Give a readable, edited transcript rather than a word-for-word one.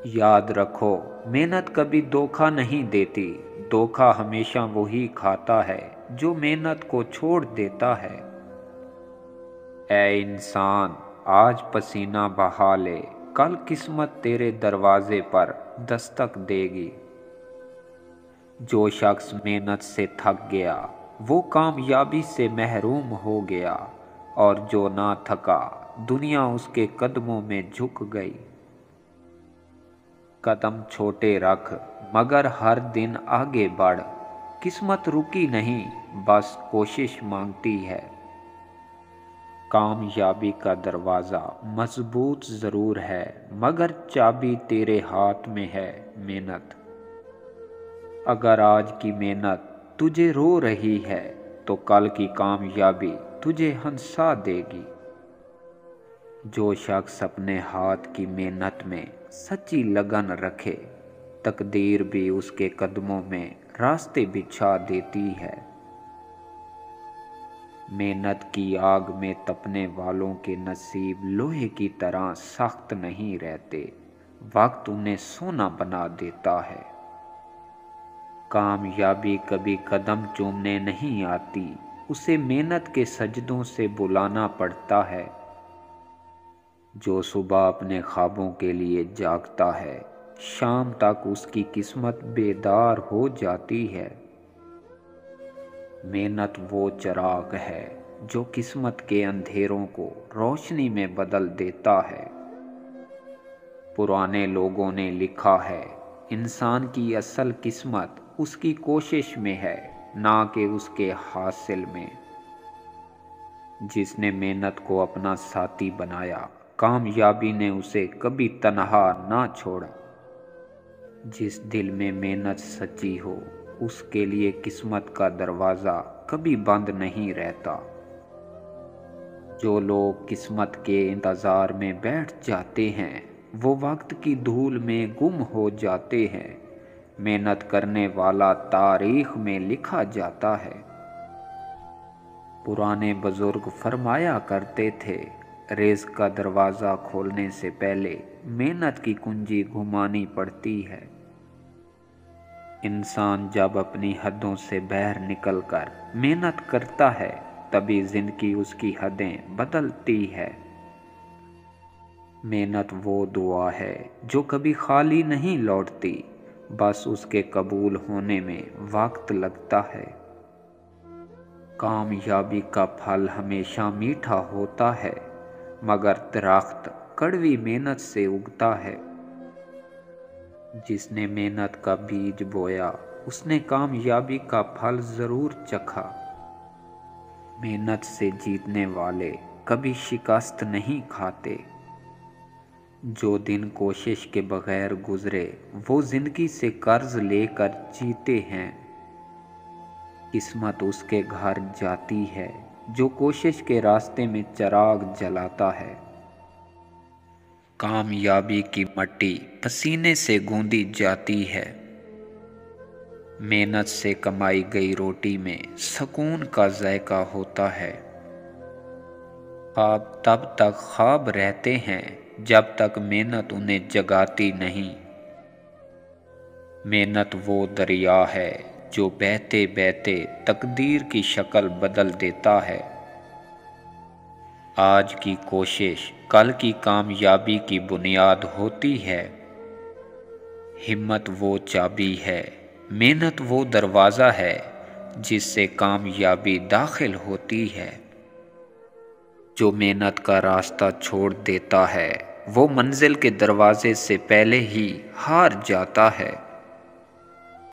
याद रखो, मेहनत कभी धोखा नहीं देती। धोखा हमेशा वही खाता है जो मेहनत को छोड़ देता है। ऐ इंसान, आज पसीना बहा ले, कल किस्मत तेरे दरवाजे पर दस्तक देगी। जो शख्स मेहनत से थक गया वो कामयाबी से महरूम हो गया, और जो ना थका दुनिया उसके कदमों में झुक गई। कदम छोटे रख मगर हर दिन आगे बढ़, किस्मत रुकी नहीं बस कोशिश मांगती है। कामयाबी का दरवाज़ा मजबूत ज़रूर है मगर चाबी तेरे हाथ में है मेहनत। अगर आज की मेहनत तुझे रो रही है तो कल की कामयाबी तुझे हंसा देगी। जो शख्स अपने हाथ की मेहनत में सच्ची लगन रखे, तकदीर भी उसके कदमों में रास्ते बिछा देती है। मेहनत की आग में तपने वालों के नसीब लोहे की तरह सख्त नहीं रहते, वक्त उन्हें सोना बना देता है। कामयाबी कभी कदम चूमने नहीं आती, उसे मेहनत के सजदों से बुलाना पड़ता है। जो सुबह अपने ख्वाबों के लिए जागता है, शाम तक उसकी किस्मत बेदार हो जाती है। मेहनत वो चिराग है जो किस्मत के अंधेरों को रोशनी में बदल देता है। पुराने लोगों ने लिखा है, इंसान की असल किस्मत उसकी कोशिश में है, ना कि उसके हासिल में। जिसने मेहनत को अपना साथी बनाया, कामयाबी ने उसे कभी तन्हा ना छोड़ा। जिस दिल में मेहनत सच्ची हो, उसके लिए किस्मत का दरवाज़ा कभी बंद नहीं रहता। जो लोग किस्मत के इंतज़ार में बैठ जाते हैं, वो वक्त की धूल में गुम हो जाते हैं। मेहनत करने वाला तारीख में लिखा जाता है। पुराने बुजुर्ग फरमाया करते थे, रिज़्क़ का दरवाज़ा खोलने से पहले मेहनत की कुंजी घुमानी पड़ती है। इंसान जब अपनी हदों से बाहर निकलकर मेहनत करता है, तभी ज़िंदगी उसकी हदें बदलती है। मेहनत वो दुआ है जो कभी खाली नहीं लौटती, बस उसके कबूल होने में वक्त लगता है। कामयाबी का फल हमेशा मीठा होता है, मगर दरख्त कड़वी मेहनत से उगता है। जिसने मेहनत का बीज बोया, उसने कामयाबी का फल ज़रूर चखा। मेहनत से जीतने वाले कभी शिकस्त नहीं खाते। जो दिन कोशिश के बगैर गुजरे, वो ज़िंदगी से कर्ज लेकर जीते हैं। किस्मत उसके घर जाती है जो कोशिश के रास्ते में चिराग जलाता है। कामयाबी की मट्टी पसीने से गूंदी जाती है। मेहनत से कमाई गई रोटी में सुकून का जायका होता है। ख्वाब तब तक ख्वाब रहते हैं जब तक मेहनत उन्हें जगाती नहीं। मेहनत वो दरिया है जो बहते बहते तकदीर की शक्ल बदल देता है। आज की कोशिश कल की कामयाबी की बुनियाद होती है। हिम्मत वो चाबी है, मेहनत वो दरवाज़ा है जिससे कामयाबी दाखिल होती है। जो मेहनत का रास्ता छोड़ देता है, वो मंजिल के दरवाजे से पहले ही हार जाता है।